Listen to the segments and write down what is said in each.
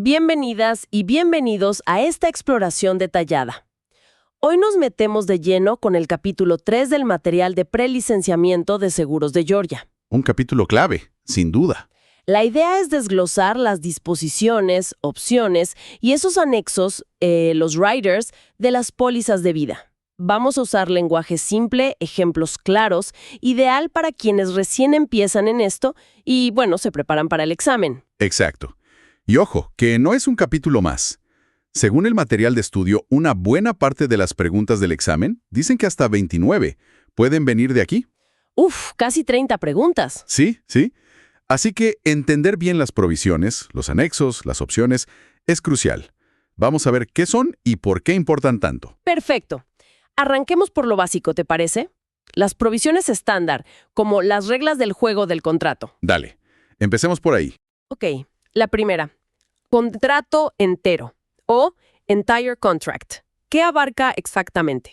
Bienvenidas y bienvenidos a esta exploración detallada. Hoy nos metemos de lleno con el capítulo 3 del material de prelicenciamiento de seguros de Georgia. Un capítulo clave, sin duda. La idea es desglosar las disposiciones, opciones y esos anexos, los riders, de las pólizas de vida. Vamos a usar lenguaje simple, ejemplos claros, ideal para quienes recién empiezan en esto y, bueno, se preparan para el examen. Exacto. Y ojo, que no es un capítulo más. Según el material de estudio, una buena parte de las preguntas del examen dicen que hasta 29 pueden venir de aquí. Uf, casi 30 preguntas. Sí. Así que entender bien las provisiones, los anexos, las opciones, es crucial. Vamos a ver qué son y por qué importan tanto. Perfecto. Arranquemos por lo básico, ¿te parece? Las provisiones estándar, como las reglas del juego del contrato. Dale, empecemos por ahí. Ok, la primera. Contrato entero o entire contract. ¿Qué abarca exactamente?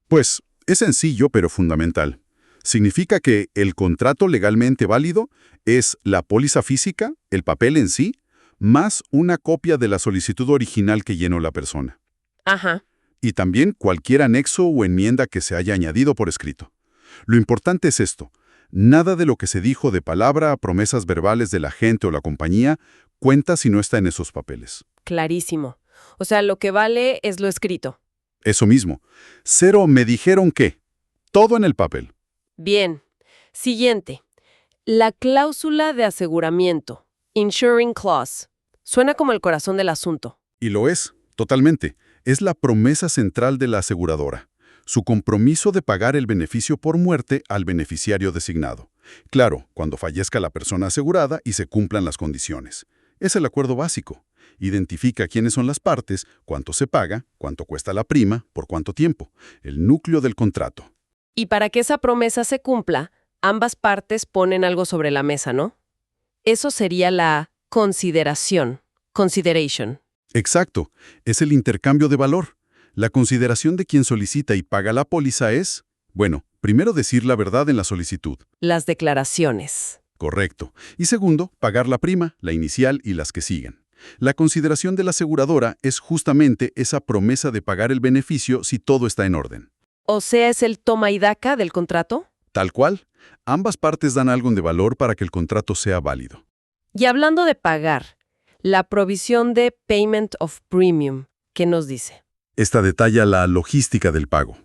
Pues es sencillo pero fundamental. Significa que el contrato legalmente válido es la póliza física, el papel en sí, más una copia de la solicitud original que llenó la persona. Ajá. Y también cualquier anexo o enmienda que se haya añadido por escrito. Lo importante es esto. Nada de lo que se dijo de palabra a promesas verbales del agente o la compañía cuenta si no está en esos papeles. Clarísimo. O sea, lo que vale es lo escrito. Eso mismo. Cero me dijeron que. Todo en el papel. Bien. Siguiente. La cláusula de aseguramiento. Insuring clause. Suena como el corazón del asunto. Y lo es, totalmente. Es la promesa central de la aseguradora. Su compromiso de pagar el beneficio por muerte al beneficiario designado. Claro, cuando fallezca la persona asegurada y se cumplan las condiciones. Es el acuerdo básico. Identifica quiénes son las partes, cuánto se paga, cuánto cuesta la prima, por cuánto tiempo. El núcleo del contrato. Y para que esa promesa se cumpla, ambas partes ponen algo sobre la mesa, ¿no? Eso sería la consideración. Consideration. Exacto. Es el intercambio de valor. La consideración de quien solicita y paga la póliza es, bueno, primero decir la verdad en la solicitud. Las declaraciones. Correcto. Y segundo, pagar la prima, la inicial y las que siguen. La consideración de la aseguradora es justamente esa promesa de pagar el beneficio si todo está en orden. O sea, ¿es el toma y daca del contrato? Tal cual, ambas partes dan algo de valor para que el contrato sea válido. Y hablando de pagar, la provisión de Payment of Premium, ¿qué nos dice? Esta detalla la logística del pago.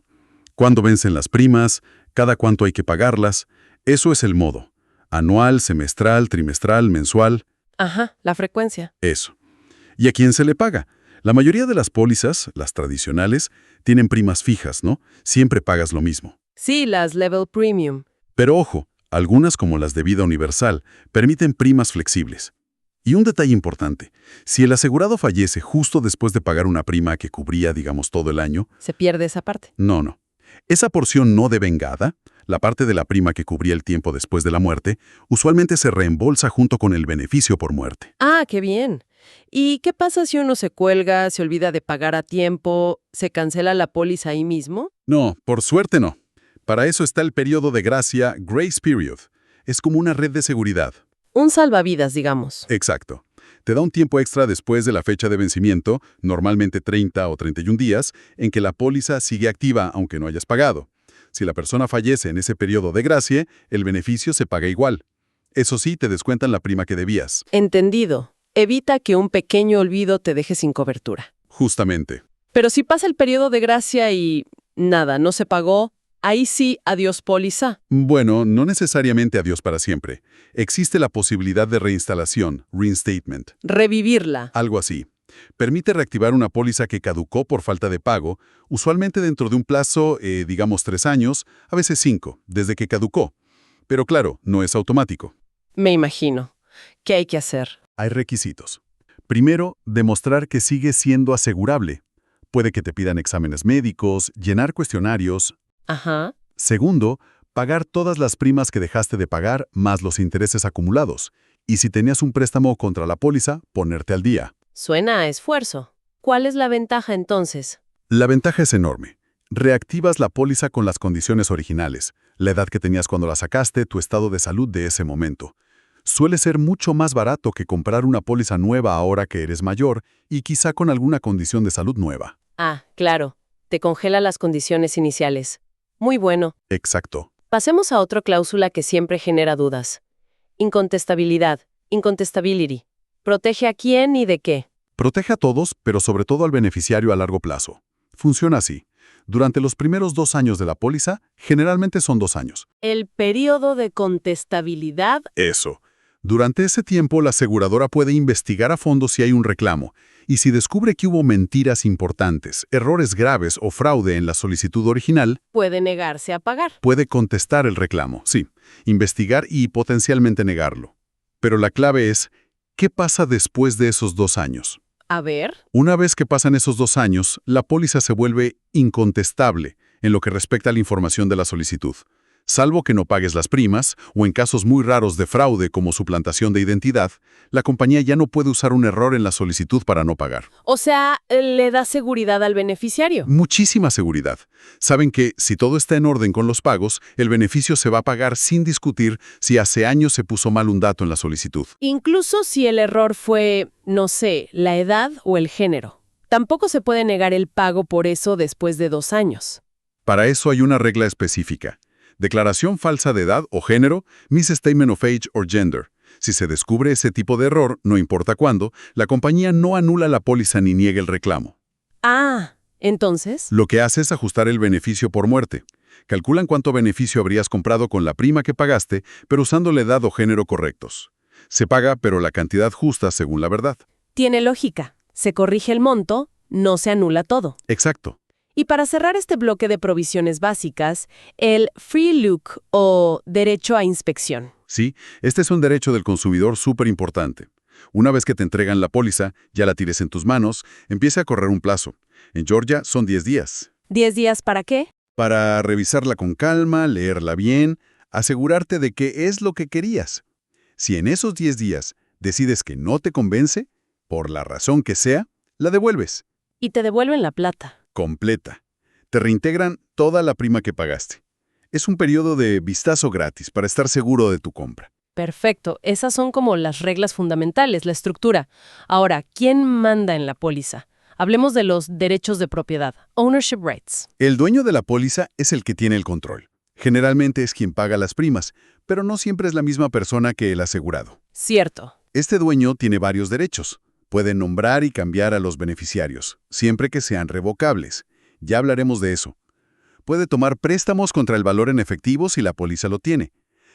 Cuándo vencen las primas, cada cuánto hay que pagarlas. Eso es el modo. Anual, semestral, trimestral, mensual. Ajá, la frecuencia. Eso. ¿Y a quién se le paga? La mayoría de las pólizas, las tradicionales, tienen primas fijas, ¿no? Siempre pagas lo mismo. Sí, las Level Premium. Pero ojo, algunas como las de vida universal permiten primas flexibles. Y un detalle importante, si el asegurado fallece justo después de pagar una prima que cubría, digamos, todo el año... ¿Se pierde esa parte? No. Esa porción no devengada, la parte de la prima que cubría el tiempo después de la muerte, usualmente se reembolsa junto con el beneficio por muerte. Ah, qué bien. ¿Y qué pasa si uno se cuelga, se olvida de pagar a tiempo, se cancela la póliza ahí mismo? No, por suerte no. Para eso está el periodo de gracia Grace Period. Es como una red de seguridad. Un salvavidas, digamos. Exacto. Te da un tiempo extra después de la fecha de vencimiento, normalmente 30 o 31 días, en que la póliza sigue activa aunque no hayas pagado. Si la persona fallece en ese periodo de gracia, el beneficio se paga igual. Eso sí, te descuentan la prima que debías. Entendido. Evita que un pequeño olvido te deje sin cobertura. Justamente. Pero si pasa el periodo de gracia y nada, no se pagó, ahí sí, adiós póliza. Bueno, no necesariamente adiós para siempre. Existe la posibilidad de reinstalación, reinstatement. Revivirla. Algo así. Permite reactivar una póliza que caducó por falta de pago, usualmente dentro de un plazo, digamos 3 años, a veces 5, desde que caducó. Pero claro, no es automático. Me imagino. ¿Qué hay que hacer? Hay requisitos. Primero, demostrar que sigue siendo asegurable. Puede que te pidan exámenes médicos, llenar cuestionarios. Ajá. Segundo, pagar todas las primas que dejaste de pagar más los intereses acumulados. Y si tenías un préstamo contra la póliza, ponerte al día. Suena a esfuerzo. ¿Cuál es la ventaja entonces? La ventaja es enorme. Reactivas la póliza con las condiciones originales, la edad que tenías cuando la sacaste, tu estado de salud de ese momento. Suele ser mucho más barato que comprar una póliza nueva ahora que eres mayor y quizá con alguna condición de salud nueva. Ah, claro. Te congela las condiciones iniciales. Muy bueno. Exacto. Pasemos a otra cláusula que siempre genera dudas. Incontestabilidad. Incontestability. ¿Protege a quién y de qué? Protege a todos, pero sobre todo al beneficiario a largo plazo. Funciona así. Durante los primeros 2 años de la póliza, generalmente son 2 años. El periodo de contestabilidad. Eso. Durante ese tiempo, la aseguradora puede investigar a fondo si hay un reclamo, y si descubre que hubo mentiras importantes, errores graves o fraude en la solicitud original, Puede negarse a pagar. puede contestar el reclamo, sí, investigar y potencialmente negarlo. Pero la clave es, ¿qué pasa después de esos 2 años? A ver. Una vez que pasan esos 2 años, la póliza se vuelve incontestable en lo que respecta a la información de la solicitud. Salvo que no pagues las primas, o en casos muy raros de fraude como suplantación de identidad, la compañía ya no puede usar un error en la solicitud para no pagar. O sea, le da seguridad al beneficiario. Muchísima seguridad. Saben que, si todo está en orden con los pagos, el beneficio se va a pagar sin discutir si hace años se puso mal un dato en la solicitud. Incluso si el error fue, no sé, la edad o el género. Tampoco se puede negar el pago por eso después de 2 años. Para eso hay una regla específica. Declaración falsa de edad o género, misstatement of age or gender. Si se descubre ese tipo de error, no importa cuándo, la compañía no anula la póliza ni niega el reclamo. Ah, entonces. Lo que hace es ajustar el beneficio por muerte. Calculan cuánto beneficio habrías comprado con la prima que pagaste, pero usando la edad o género correctos. Se paga, pero la cantidad justa según la verdad. Tiene lógica. Se corrige el monto, no se anula todo. Exacto. Y para cerrar este bloque de provisiones básicas, el free look o derecho a inspección. Sí, este es un derecho del consumidor súper importante. Una vez que te entregan la póliza, ya la tires en tus manos, empieza a correr un plazo. En Georgia son 10 días. ¿10 días para qué? Para revisarla con calma, leerla bien, asegurarte de que es lo que querías. Si en esos 10 días decides que no te convence, por la razón que sea, la devuelves. Y te devuelven la plata. Completa. Te reintegran toda la prima que pagaste. Es un periodo de vistazo gratis para estar seguro de tu compra. Perfecto. Esas son como las reglas fundamentales, la estructura. Ahora, ¿quién manda en la póliza? Hablemos de los derechos de propiedad, ownership rights. El dueño de la póliza es el que tiene el control. Generalmente es quien paga las primas, pero no siempre es la misma persona que el asegurado. Cierto. Este dueño tiene varios derechos. Puede nombrar y cambiar a los beneficiarios, siempre que sean revocables. Ya hablaremos de eso. Puede tomar préstamos contra el valor en efectivo si la póliza lo tiene.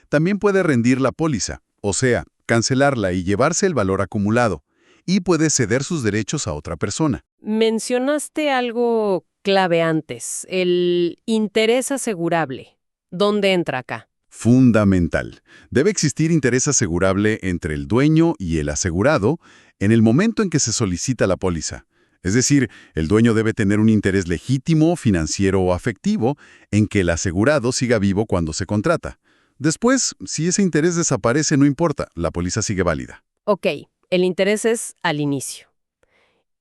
También puede rendir la póliza, o sea, cancelarla y llevarse el valor acumulado. Y puede ceder sus derechos a otra persona. Mencionaste algo clave antes, el interés asegurable. ¿Dónde entra acá? Fundamental. Debe existir interés asegurable entre el dueño y el asegurado en el momento en que se solicita la póliza. Es decir, el dueño debe tener un interés legítimo, financiero o afectivo en que el asegurado siga vivo cuando se contrata. Después, si ese interés desaparece, no importa, la póliza sigue válida. Ok, el interés es al inicio.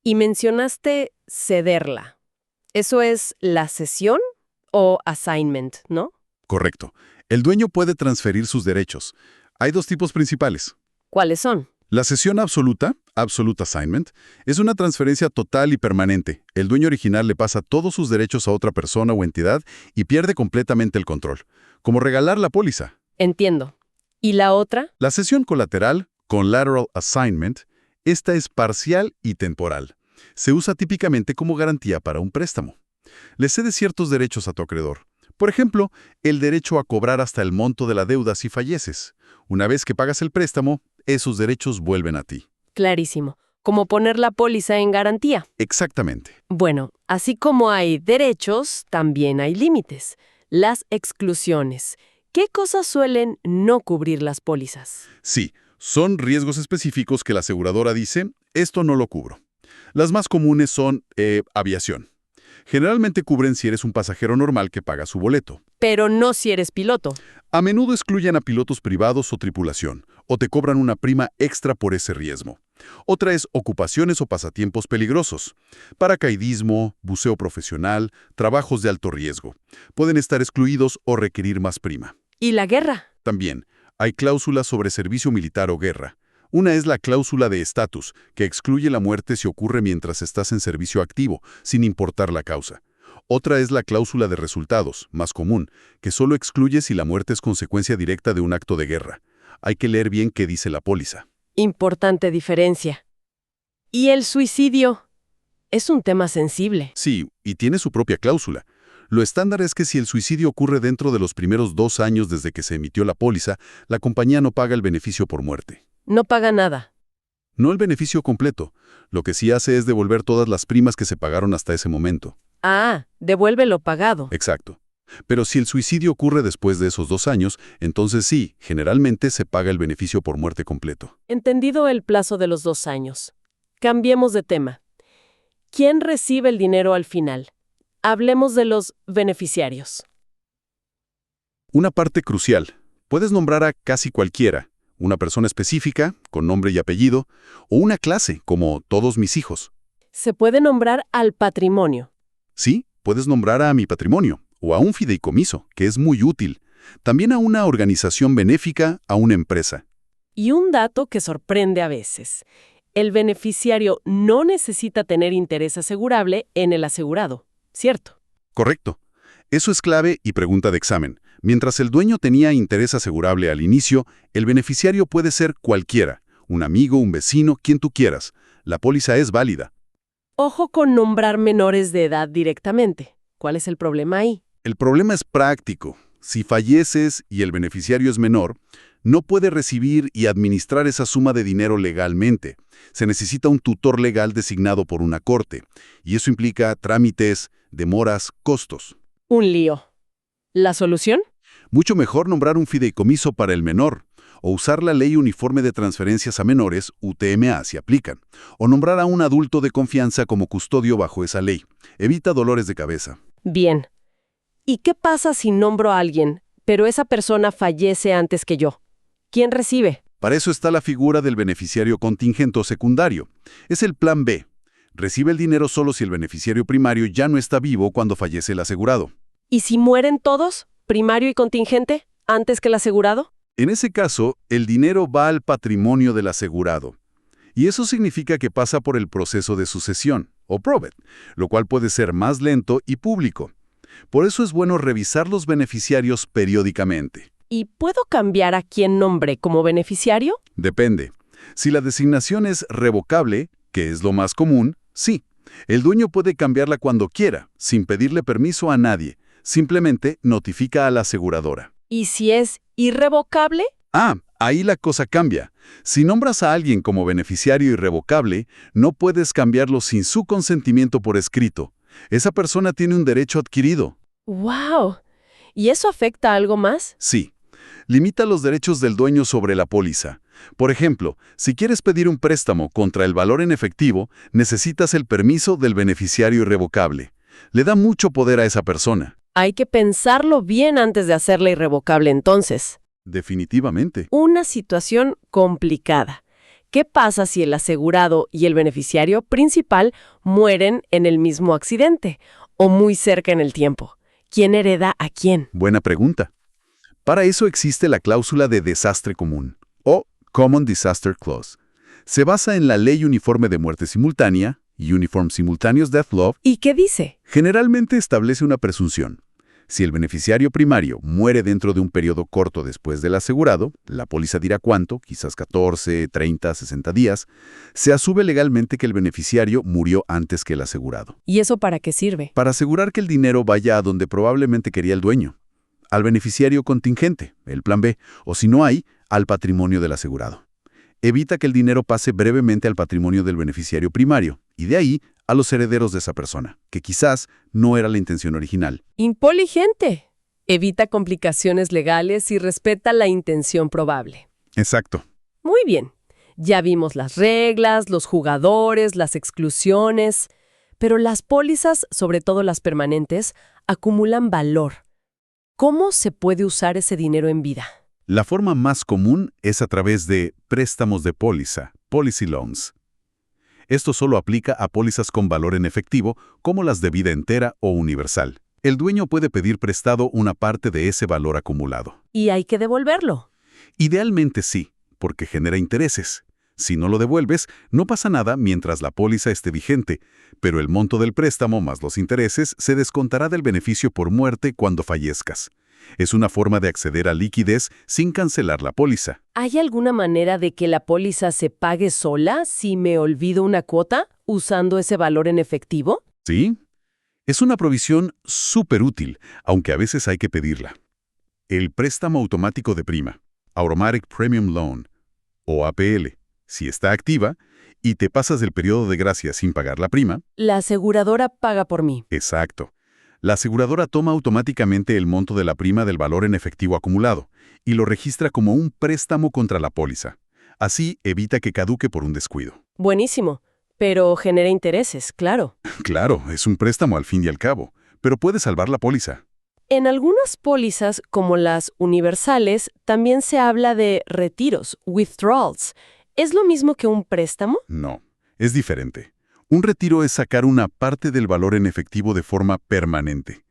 Y mencionaste cederla. ¿Eso es la cesión o assignment, no? Correcto. El dueño puede transferir sus derechos. Hay 2 tipos principales. ¿Cuáles son? La cesión absoluta, absolute assignment, es una transferencia total y permanente. El dueño original le pasa todos sus derechos a otra persona o entidad y pierde completamente el control, como regalar la póliza. Entiendo. ¿Y la otra? La cesión colateral, collateral assignment, esta es parcial y temporal. Se usa típicamente como garantía para un préstamo. Le cede ciertos derechos a tu acreedor. Por ejemplo, el derecho a cobrar hasta el monto de la deuda si falleces. Una vez que pagas el préstamo, esos derechos vuelven a ti. Clarísimo. Como poner la póliza en garantía. Exactamente. Bueno, así como hay derechos, también hay límites. Las exclusiones. ¿Qué cosas suelen no cubrir las pólizas? Sí, son riesgos específicos que la aseguradora dice, esto no lo cubro. Las más comunes son aviación. Generalmente cubren si eres un pasajero normal que paga su boleto. Pero no si eres piloto. A menudo excluyen a pilotos privados o tripulación, o te cobran una prima extra por ese riesgo. Otra es ocupaciones o pasatiempos peligrosos. Paracaidismo, buceo profesional, trabajos de alto riesgo. Pueden estar excluidos o requerir más prima. ¿Y la guerra? También, Hay cláusulas sobre servicio militar o guerra. Una es la cláusula de estatus, que excluye la muerte si ocurre mientras estás en servicio activo, sin importar la causa. Otra es la cláusula de resultados, más común, que solo excluye si la muerte es consecuencia directa de un acto de guerra. Hay que leer bien qué dice la póliza. Importante diferencia. ¿Y el suicidio? Es un tema sensible. Sí, y tiene su propia cláusula. Lo estándar es que si el suicidio ocurre dentro de los primeros 2 años desde que se emitió la póliza, la compañía no paga el beneficio por muerte. No paga nada. No el beneficio completo. Lo que sí hace es devolver todas las primas que se pagaron hasta ese momento. Ah, devuelve lo pagado. Exacto. Pero si el suicidio ocurre después de esos 2 años, entonces sí, generalmente se paga el beneficio por muerte completo. Entendido el plazo de los 2 años. Cambiemos de tema. ¿Quién recibe el dinero al final? Hablemos de los beneficiarios. Una parte crucial. Puedes nombrar a casi cualquiera, una persona específica, con nombre y apellido, o una clase, como todos mis hijos. Se puede nombrar al patrimonio. Sí, puedes nombrar a mi patrimonio, o a un fideicomiso, que es muy útil. También a una organización benéfica, a una empresa. Y un dato que sorprende a veces. El beneficiario no necesita tener interés asegurable en el asegurado, ¿cierto? Correcto. Eso es clave y pregunta de examen. Mientras el dueño tenía interés asegurable al inicio, el beneficiario puede ser cualquiera, un amigo, un vecino, quien tú quieras. La póliza es válida. Ojo con nombrar menores de edad directamente. ¿Cuál es el problema ahí? El problema es práctico. Si falleces y el beneficiario es menor, no puede recibir y administrar esa suma de dinero legalmente. Se necesita un tutor legal designado por una corte, y eso implica trámites, demoras, costos. Un lío. ¿La solución? Mucho mejor nombrar un fideicomiso para el menor, o usar la Ley Uniforme de Transferencias a Menores, UTMA, si aplican, o nombrar a un adulto de confianza como custodio bajo esa ley. Evita dolores de cabeza. Bien. ¿Y qué pasa si nombro a alguien, pero esa persona fallece antes que yo? ¿Quién recibe? Para eso está la figura del beneficiario contingente o secundario. Es el plan B. Recibe el dinero solo si el beneficiario primario ya no está vivo cuando fallece el asegurado. ¿Y si mueren todos, primario y contingente, antes que el asegurado? En ese caso, el dinero va al patrimonio del asegurado. Y eso significa que pasa por el proceso de sucesión, o probate, lo cual puede ser más lento y público. Por eso es bueno revisar los beneficiarios periódicamente. ¿Y puedo cambiar a quién nombré como beneficiario? Depende. Si la designación es revocable, que es lo más común, sí. El dueño puede cambiarla cuando quiera, sin pedirle permiso a nadie. Simplemente notifica a la aseguradora. ¿Y si es irrevocable? Ah, ahí la cosa cambia. Si nombras a alguien como beneficiario irrevocable, no puedes cambiarlo sin su consentimiento por escrito. Esa persona tiene un derecho adquirido. ¡Wow! ¿Y eso afecta a algo más? Sí. Limita los derechos del dueño sobre la póliza. Por ejemplo, si quieres pedir un préstamo contra el valor en efectivo, necesitas el permiso del beneficiario irrevocable. Le da mucho poder a esa persona. Hay que pensarlo bien antes de hacerla irrevocable entonces. Definitivamente. Una situación complicada. ¿Qué pasa si el asegurado y el beneficiario principal mueren en el mismo accidente o muy cerca en el tiempo? ¿Quién hereda a quién? Buena pregunta. Para eso existe la cláusula de desastre común, o Common Disaster Clause. Se basa en la Ley Uniforme de Muerte Simultánea, Uniform Simultaneous Death Law. ¿Y qué dice? Generalmente establece una presunción. Si el beneficiario primario muere dentro de un periodo corto después del asegurado, la póliza dirá cuánto, quizás 14, 30, 60 días, se asume legalmente que el beneficiario murió antes que el asegurado. ¿Y eso para qué sirve? Para asegurar que el dinero vaya a donde probablemente quería el dueño, al beneficiario contingente, el plan B, o si no hay, al patrimonio del asegurado. Evita que el dinero pase brevemente al patrimonio del beneficiario primario, y de ahí a los herederos de esa persona, que quizás no era la intención original. Inteligente. Evita complicaciones legales y respeta la intención probable. Exacto. Muy bien. Ya vimos las reglas, los jugadores, las exclusiones, pero las pólizas, sobre todo las permanentes, acumulan valor. ¿Cómo se puede usar ese dinero en vida? La forma más común es a través de préstamos de póliza, policy loans. Esto solo aplica a pólizas con valor en efectivo, como las de vida entera o universal. El dueño puede pedir prestado una parte de ese valor acumulado. Y hay que devolverlo. Idealmente sí, porque genera intereses. Si no lo devuelves, no pasa nada mientras la póliza esté vigente, pero el monto del préstamo más los intereses se descontará del beneficio por muerte cuando fallezcas. Es una forma de acceder a liquidez sin cancelar la póliza. ¿Hay alguna manera de que la póliza se pague sola si me olvido una cuota usando ese valor en efectivo? ¿Sí? Es una provisión súper útil, aunque a veces hay que pedirla. El préstamo automático de prima, Automatic Premium Loan, o APL, si está activa y te pasas del periodo de gracia sin pagar la prima. La aseguradora paga por mí. Exacto. La aseguradora toma automáticamente el monto de la prima del valor en efectivo acumulado y lo registra como un préstamo contra la póliza. Así evita que caduque por un descuido. Buenísimo, pero genera intereses, claro. Claro, es un préstamo al fin y al cabo, pero puede salvar la póliza. En algunas pólizas, como las universales, también se habla de retiros, withdrawals. ¿Es lo mismo que un préstamo? No, es diferente. Un retiro es sacar una parte del valor en efectivo de forma permanente.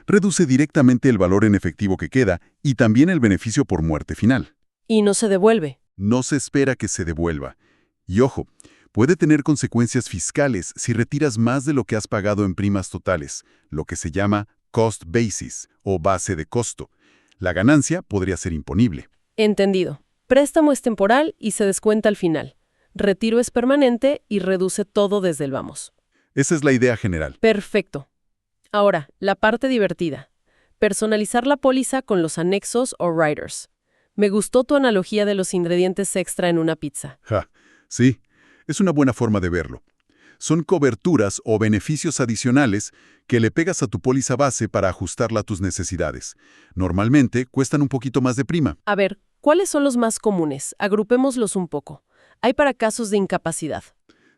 Reduce directamente el valor en efectivo que queda y también el beneficio por muerte final. Y no se devuelve. No se espera que se devuelva. Y ojo, puede tener consecuencias fiscales si retiras más de lo que has pagado en primas totales, lo que se llama cost basis o base de costo. La ganancia podría ser imponible. Entendido. Préstamo es temporal y se descuenta al final. Retiro es permanente y reduce todo desde el vamos. Esa es la idea general. Perfecto. Ahora, la parte divertida. Personalizar la póliza con los anexos o riders. Me gustó tu analogía de los ingredientes extra en una pizza. Sí, es una buena forma de verlo. Son coberturas o beneficios adicionales que le pegas a tu póliza base para ajustarla a tus necesidades. Normalmente cuestan un poquito más de prima. A ver, ¿cuáles son los más comunes? Agrupémoslos un poco. Hay para casos de incapacidad.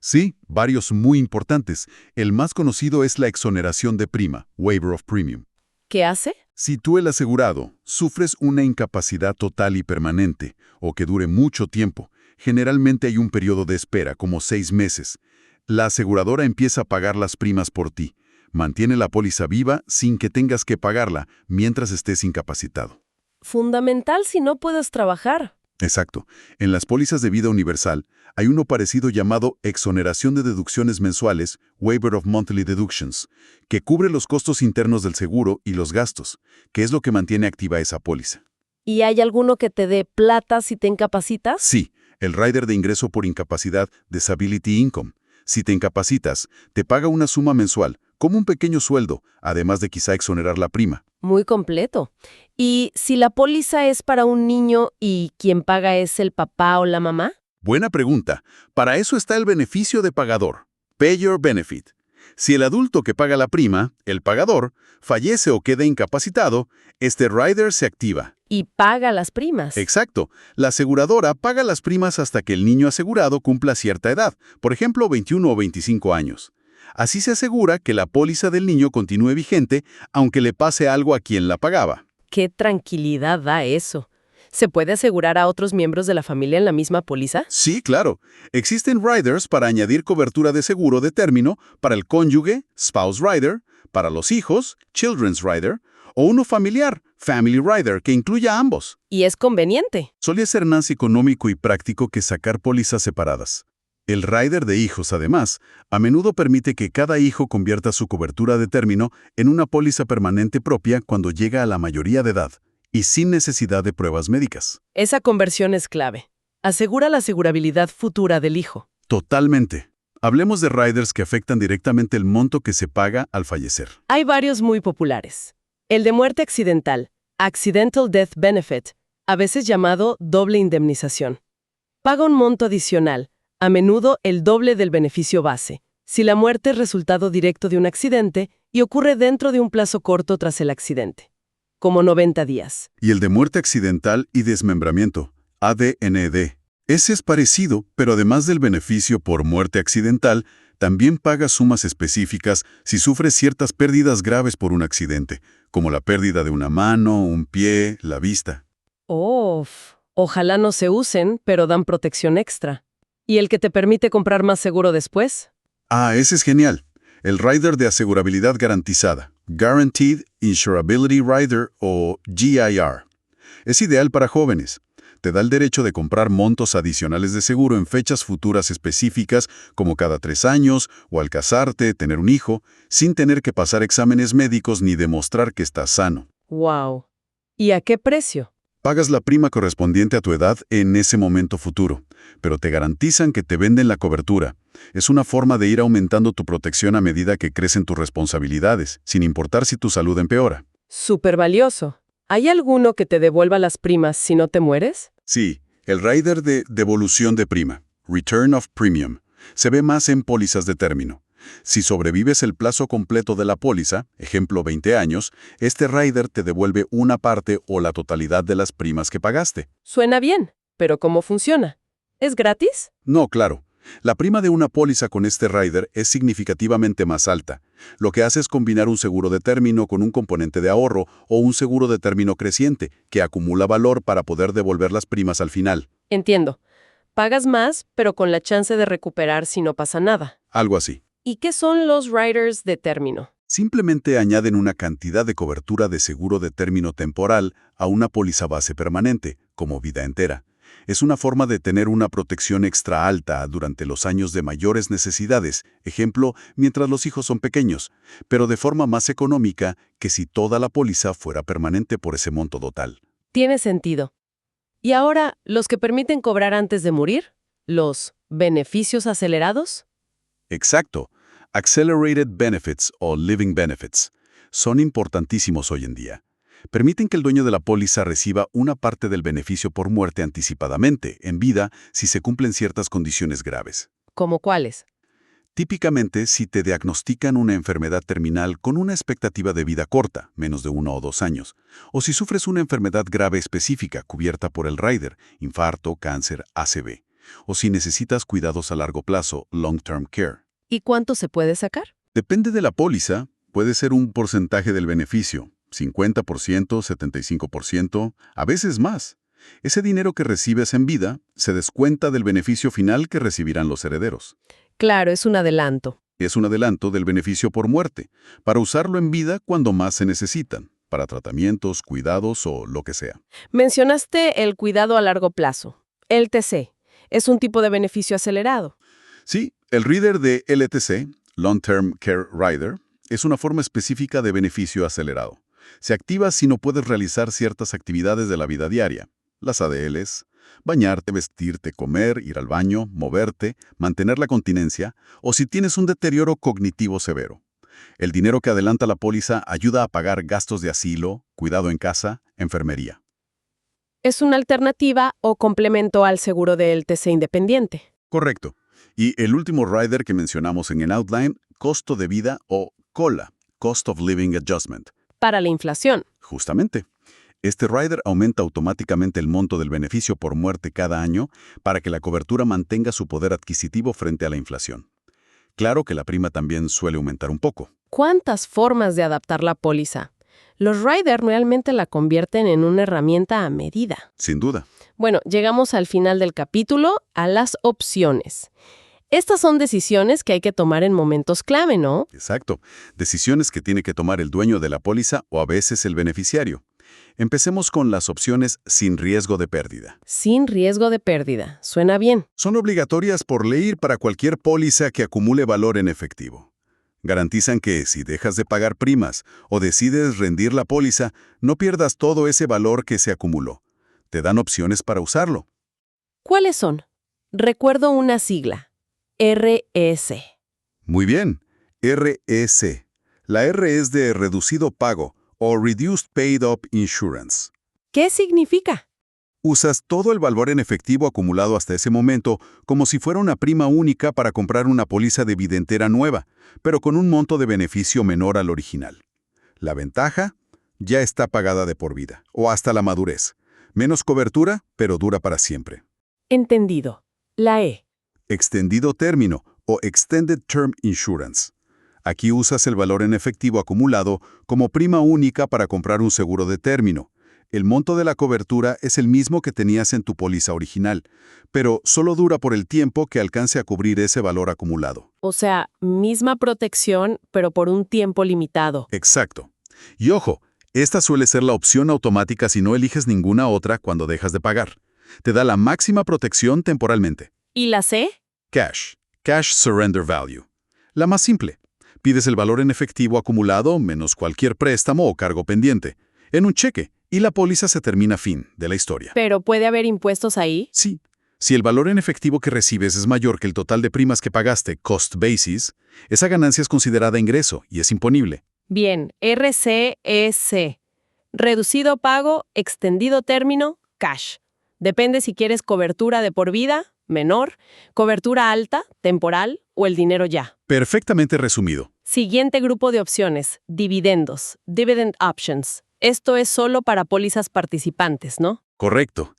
Sí, varios muy importantes. El más conocido es la exoneración de prima, waiver of premium. ¿Qué hace? Si tú, el asegurado, sufres una incapacidad total y permanente, o que dure mucho tiempo, generalmente hay un periodo de espera, como 6 meses. La aseguradora empieza a pagar las primas por ti. Mantiene la póliza viva sin que tengas que pagarla mientras estés incapacitado. Fundamental si no puedes trabajar. Exacto. En las pólizas de vida universal hay uno parecido llamado exoneración de deducciones mensuales, waiver of monthly deductions, que cubre los costos internos del seguro y los gastos, que es lo que mantiene activa esa póliza. ¿Y hay alguno que te dé plata si te incapacitas? Sí, el rider de ingreso por incapacidad, disability income. Si te incapacitas, te paga una suma mensual, como un pequeño sueldo, además de quizá exonerar la prima. Muy completo. ¿Y si la póliza es para un niño y quien paga es el papá o la mamá? Buena pregunta. Para eso está el beneficio de pagador, Pay Your Benefit. Si el adulto que paga la prima, el pagador, fallece o queda incapacitado, este rider se activa. Y paga las primas. Exacto. La aseguradora paga las primas hasta que el niño asegurado cumpla cierta edad, por ejemplo 21 o 25 años. Así se asegura que la póliza del niño continúe vigente, aunque le pase algo a quien la pagaba. ¿Qué tranquilidad da eso? ¿Se puede asegurar a otros miembros de la familia en la misma póliza? Sí, claro. Existen riders para añadir cobertura de seguro de término para el cónyuge, spouse rider, para los hijos, children's rider, o uno familiar, family rider, que incluya a ambos. Y es conveniente. Solía ser más económico y práctico que sacar pólizas separadas. El rider de hijos, además, a menudo permite que cada hijo convierta su cobertura de término en una póliza permanente propia cuando llega a la mayoría de edad, y sin necesidad de pruebas médicas. Esa conversión es clave. Asegura la asegurabilidad futura del hijo. Totalmente. Hablemos de riders que afectan directamente el monto que se paga al fallecer. Hay varios muy populares. El de muerte accidental, Accidental Death Benefit, a veces llamado doble indemnización. Paga un monto adicional, a menudo el doble del beneficio base, si la muerte es resultado directo de un accidente y ocurre dentro de un plazo corto tras el accidente, como 90 días. Y el de muerte accidental y desmembramiento, ADND. Ese es parecido, pero además del beneficio por muerte accidental, también paga sumas específicas si sufre ciertas pérdidas graves por un accidente, como la pérdida de una mano, un pie, la vista. Ojalá no se usen, pero dan protección extra. ¿Y el que te permite comprar más seguro después? Ese es genial. El rider de asegurabilidad garantizada, Guaranteed Insurability Rider o GIR. Es ideal para jóvenes. Te da el derecho de comprar montos adicionales de seguro en fechas futuras específicas, como cada 3 años, o al casarte, tener un hijo, sin tener que pasar exámenes médicos ni demostrar que estás sano. ¡Wow! ¿Y a qué precio? Pagas la prima correspondiente a tu edad en ese momento futuro, pero te garantizan que te venden la cobertura. Es una forma de ir aumentando tu protección a medida que crecen tus responsabilidades, sin importar si tu salud empeora. Súper valioso. ¿Hay alguno que te devuelva las primas si no te mueres? Sí, el rider de devolución de prima, Return of Premium, se ve más en pólizas de término. Si sobrevives el plazo completo de la póliza, ejemplo 20 años, este rider te devuelve una parte o la totalidad de las primas que pagaste. Suena bien, pero ¿cómo funciona? ¿Es gratis? No, claro. La prima de una póliza con este rider es significativamente más alta. Lo que hace es combinar un seguro de término con un componente de ahorro o un seguro de término creciente, que acumula valor para poder devolver las primas al final. Entiendo. Pagas más, pero con la chance de recuperar si no pasa nada. Algo así. ¿Y qué son los riders de término? Simplemente añaden una cantidad de cobertura de seguro de término temporal a una póliza base permanente, como vida entera. Es una forma de tener una protección extra alta durante los años de mayores necesidades, ejemplo, mientras los hijos son pequeños, pero de forma más económica que si toda la póliza fuera permanente por ese monto total. Tiene sentido. ¿Y ahora, los que permiten cobrar antes de morir? ¿Los beneficios acelerados? Exacto. Accelerated Benefits o Living Benefits son importantísimos hoy en día. Permiten que el dueño de la póliza reciba una parte del beneficio por muerte anticipadamente, en vida, si se cumplen ciertas condiciones graves. ¿Cómo cuáles? Típicamente, si te diagnostican una enfermedad terminal con una expectativa de vida corta, menos de 1 o 2 años, o si sufres una enfermedad grave específica cubierta por el rider, infarto, cáncer, ACV, o si necesitas cuidados a largo plazo, long-term care. ¿Y cuánto se puede sacar? Depende de la póliza, puede ser un porcentaje del beneficio, 50%, 75%, a veces más. Ese dinero que recibes en vida se descuenta del beneficio final que recibirán los herederos. Claro, es un adelanto. Es un adelanto del beneficio por muerte, para usarlo en vida cuando más se necesitan, para tratamientos, cuidados o lo que sea. Mencionaste el cuidado a largo plazo. El TC. ¿Es un tipo de beneficio acelerado? Sí, el rider de LTC, Long Term Care Rider, es una forma específica de beneficio acelerado. Se activa si no puedes realizar ciertas actividades de la vida diaria. Las ADLs, bañarte, vestirte, comer, ir al baño, moverte, mantener la continencia, o si tienes un deterioro cognitivo severo. El dinero que adelanta la póliza ayuda a pagar gastos de asilo, cuidado en casa, enfermería. ¿Es una alternativa o complemento al seguro del TC independiente? Correcto. Y el último rider que mencionamos en el outline, costo de vida o COLA, Cost of Living Adjustment. Para la inflación. Justamente. Este rider aumenta automáticamente el monto del beneficio por muerte cada año para que la cobertura mantenga su poder adquisitivo frente a la inflación. Claro que la prima también suele aumentar un poco. ¿Cuántas formas de adaptar la póliza? Los riders realmente la convierten en una herramienta a medida. Sin duda. Bueno, llegamos al final del capítulo, a las opciones. Estas son decisiones que hay que tomar en momentos clave, ¿no? Exacto. Decisiones que tiene que tomar el dueño de la póliza o a veces el beneficiario. Empecemos con las opciones sin riesgo de pérdida. Sin riesgo de pérdida. Suena bien. Son obligatorias por ley para cualquier póliza que acumule valor en efectivo. Garantizan que, si dejas de pagar primas o decides rendir la póliza, no pierdas todo ese valor que se acumuló. Te dan opciones para usarlo. ¿Cuáles son? Recuerdo una sigla. RS. Muy bien. REC. La R es de reducido pago o Reduced Paid Up Insurance. ¿Qué significa? Usas todo el valor en efectivo acumulado hasta ese momento como si fuera una prima única para comprar una póliza de vida entera nueva, pero con un monto de beneficio menor al original. La ventaja, ya está pagada de por vida, o hasta la madurez. Menos cobertura, pero dura para siempre. Entendido. La E. Extendido término o Extended Term Insurance. Aquí usas el valor en efectivo acumulado como prima única para comprar un seguro de término. El monto de la cobertura es el mismo que tenías en tu póliza original, pero solo dura por el tiempo que alcance a cubrir ese valor acumulado. O sea, misma protección, pero por un tiempo limitado. Exacto. Y ojo, esta suele ser la opción automática si no eliges ninguna otra cuando dejas de pagar. Te da la máxima protección temporalmente. ¿Y la C? Cash. Cash Surrender Value. La más simple. Pides el valor en efectivo acumulado menos cualquier préstamo o cargo pendiente, en un cheque, y la póliza se termina a fin de la historia. ¿Pero puede haber impuestos ahí? Sí. Si el valor en efectivo que recibes es mayor que el total de primas que pagaste, cost basis, esa ganancia es considerada ingreso y es imponible. Bien, RCEC. Reducido pago, extendido término, cash. Depende si quieres cobertura de por vida, menor, cobertura alta, temporal o el dinero ya. Perfectamente resumido. Siguiente grupo de opciones, dividendos, dividend options. Esto es solo para pólizas participantes, ¿no? Correcto.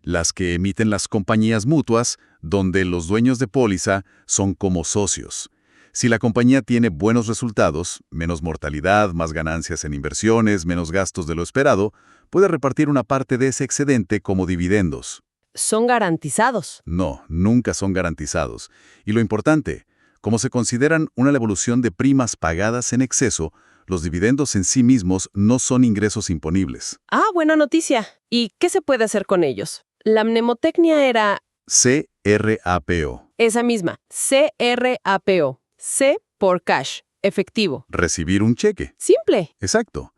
Las que emiten las compañías mutuas, donde los dueños de póliza son como socios. Si la compañía tiene buenos resultados, menos mortalidad, más ganancias en inversiones, menos gastos de lo esperado, puede repartir una parte de ese excedente como dividendos. Son garantizados. No, nunca son garantizados. Y lo importante, como se consideran una devolución de primas pagadas en exceso, los dividendos en sí mismos no son ingresos imponibles. Ah, buena noticia. ¿Y qué se puede hacer con ellos? La mnemotecnia era CRAPO. esa misma, CRAPO. C por cash, efectivo. Recibir un cheque. Simple. Exacto.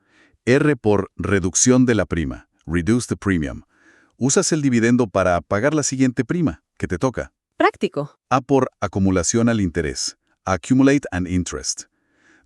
R por reducción de la prima. Reduce the premium. Usas el dividendo para pagar la siguiente prima, que te toca. Práctico. A por acumulación al interés. Accumulate an interest.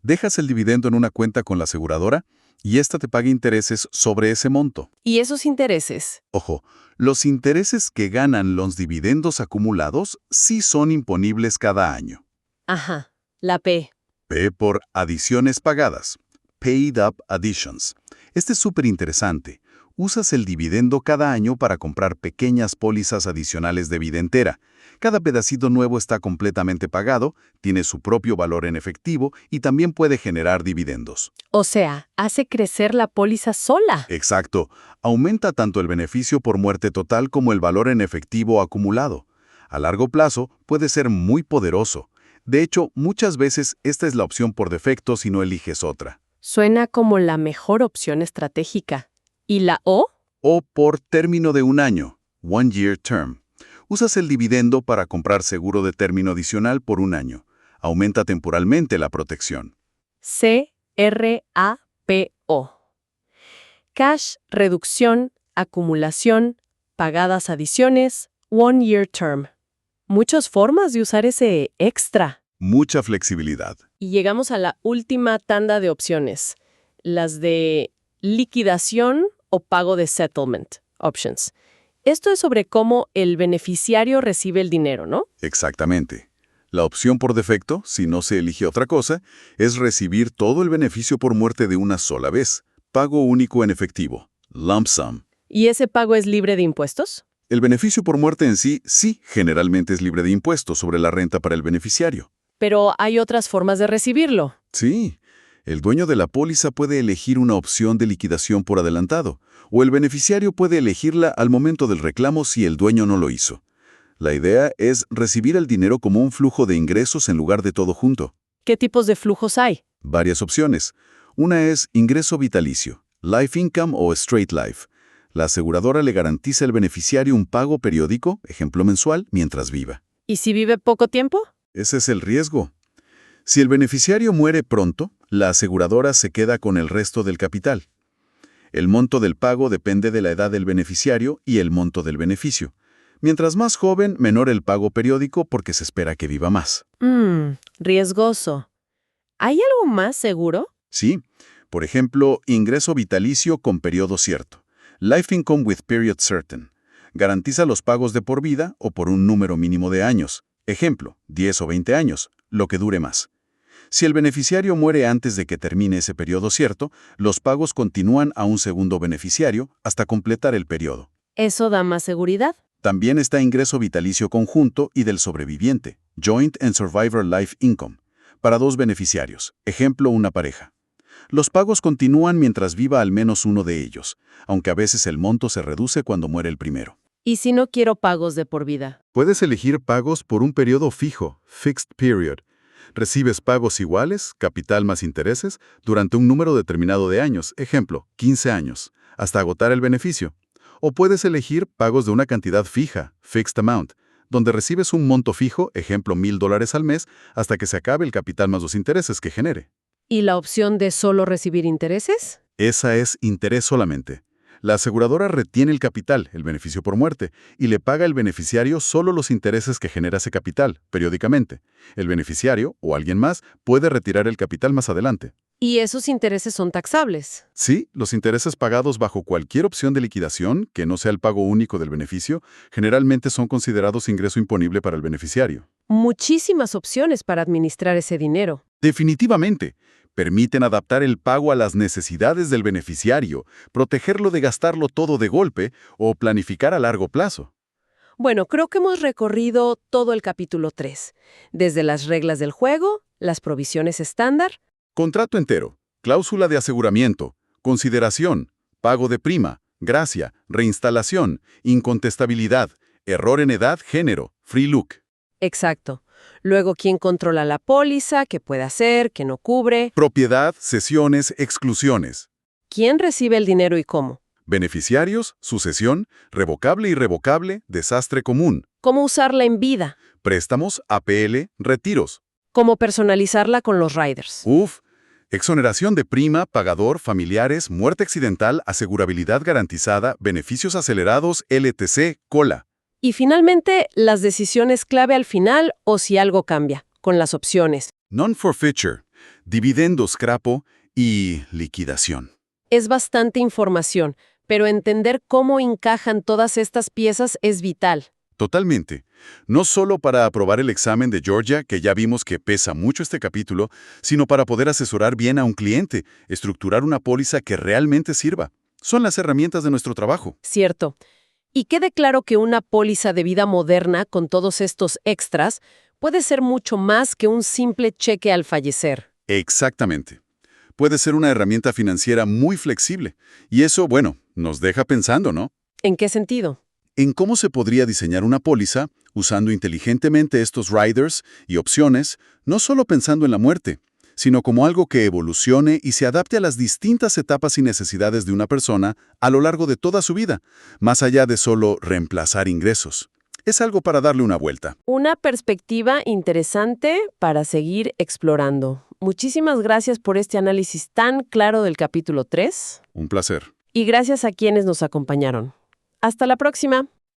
Dejas el dividendo en una cuenta con la aseguradora y ésta te paga intereses sobre ese monto. ¿Y esos intereses? Ojo, los intereses que ganan los dividendos acumulados sí son imponibles cada año. Ajá. La P. P por adiciones pagadas. Paid up additions. Este es súper interesante. Usas el dividendo cada año para comprar pequeñas pólizas adicionales de vida entera. Cada pedacito nuevo está completamente pagado, tiene su propio valor en efectivo y también puede generar dividendos. O sea, hace crecer la póliza sola. Exacto. Aumenta tanto el beneficio por muerte total como el valor en efectivo acumulado. A largo plazo puede ser muy poderoso. De hecho, muchas veces esta es la opción por defecto si no eliges otra. Suena como la mejor opción estratégica. ¿Y la O? O por término de un año, one year term. Usas el dividendo para comprar seguro de término adicional por un año. Aumenta temporalmente la protección. CRAPO. Cash, reducción, acumulación, pagadas adiciones, one year term. Muchas formas de usar ese extra. Mucha flexibilidad. Y llegamos a la última tanda de opciones, las de liquidación o pago de settlement options. Esto es sobre cómo el beneficiario recibe el dinero, ¿no? Exactamente. La opción por defecto, si no se elige otra cosa, es recibir todo el beneficio por muerte de una sola vez. Pago único en efectivo. Lump sum. ¿Y ese pago es libre de impuestos? El beneficio por muerte en sí, generalmente es libre de impuestos sobre la renta para el beneficiario. Pero hay otras formas de recibirlo. Sí. El dueño de la póliza puede elegir una opción de liquidación por adelantado, o el beneficiario puede elegirla al momento del reclamo si el dueño no lo hizo. La idea es recibir el dinero como un flujo de ingresos en lugar de todo junto. ¿Qué tipos de flujos hay? Varias opciones. Una es ingreso vitalicio, life income o straight life. La aseguradora le garantiza al beneficiario un pago periódico, ejemplo mensual, mientras viva. ¿Y si vive poco tiempo? Ese es el riesgo. Si el beneficiario muere pronto, la aseguradora se queda con el resto del capital. El monto del pago depende de la edad del beneficiario y el monto del beneficio. Mientras más joven, menor el pago periódico porque se espera que viva más. Riesgoso. ¿Hay algo más seguro? Sí. Por ejemplo, ingreso vitalicio con periodo cierto. Life income with period certain. Garantiza los pagos de por vida o por un número mínimo de años. Ejemplo, 10 o 20 años, lo que dure más. Si el beneficiario muere antes de que termine ese periodo cierto, los pagos continúan a un segundo beneficiario hasta completar el periodo. ¿Eso da más seguridad? También está ingreso vitalicio conjunto y del sobreviviente, Joint and Survivor Life Income, para dos beneficiarios, ejemplo una pareja. Los pagos continúan mientras viva al menos uno de ellos, aunque a veces el monto se reduce cuando muere el primero. ¿Y si no quiero pagos de por vida? Puedes elegir pagos por un periodo fijo, fixed period. Recibes pagos iguales, capital más intereses, durante un número determinado de años, ejemplo, 15 años, hasta agotar el beneficio. O puedes elegir pagos de una cantidad fija, fixed amount, donde recibes un monto fijo, ejemplo $1,000 al mes, hasta que se acabe el capital más los intereses que genere. ¿Y la opción de solo recibir intereses? Esa es interés solamente. La aseguradora retiene el capital, el beneficio por muerte, y le paga al beneficiario solo los intereses que genera ese capital, periódicamente. El beneficiario, o alguien más, puede retirar el capital más adelante. ¿Y esos intereses son taxables? Sí, los intereses pagados bajo cualquier opción de liquidación, que no sea el pago único del beneficio, generalmente son considerados ingreso imponible para el beneficiario. Muchísimas opciones para administrar ese dinero. Definitivamente. Permiten adaptar el pago a las necesidades del beneficiario, protegerlo de gastarlo todo de golpe o planificar a largo plazo. Bueno, creo que hemos recorrido todo el capítulo 3, desde las reglas del juego, las provisiones estándar. Contrato entero, cláusula de aseguramiento, consideración, pago de prima, gracia, reinstalación, incontestabilidad, error en edad, género, free look. Exacto. Luego, ¿quién controla la póliza? ¿Qué puede hacer? ¿Qué no cubre? Propiedad, cesiones, exclusiones. ¿Quién recibe el dinero y cómo? Beneficiarios, sucesión, revocable y irrevocable, desastre común. ¿Cómo usarla en vida? Préstamos, APL, retiros. ¿Cómo personalizarla con los riders? Exoneración de prima, pagador, familiares, muerte accidental, asegurabilidad garantizada, beneficios acelerados, LTC, cola. Y finalmente, las decisiones clave al final o si algo cambia, con las opciones. Non-forfeiture, dividendos, crapo y liquidación. Es bastante información, pero entender cómo encajan todas estas piezas es vital. Totalmente. No solo para aprobar el examen de Georgia, que ya vimos que pesa mucho este capítulo, sino para poder asesorar bien a un cliente, estructurar una póliza que realmente sirva. Son las herramientas de nuestro trabajo. Cierto. Y quede claro que una póliza de vida moderna con todos estos extras puede ser mucho más que un simple cheque al fallecer. Exactamente. Puede ser una herramienta financiera muy flexible. Y eso, bueno, nos deja pensando, ¿no? ¿En qué sentido? En cómo se podría diseñar una póliza usando inteligentemente estos riders y opciones, no solo pensando en la muerte, sino como algo que evolucione y se adapte a las distintas etapas y necesidades de una persona a lo largo de toda su vida, más allá de solo reemplazar ingresos. Es algo para darle una vuelta. Una perspectiva interesante para seguir explorando. Muchísimas gracias por este análisis tan claro del capítulo 3. Un placer. Y gracias a quienes nos acompañaron. Hasta la próxima.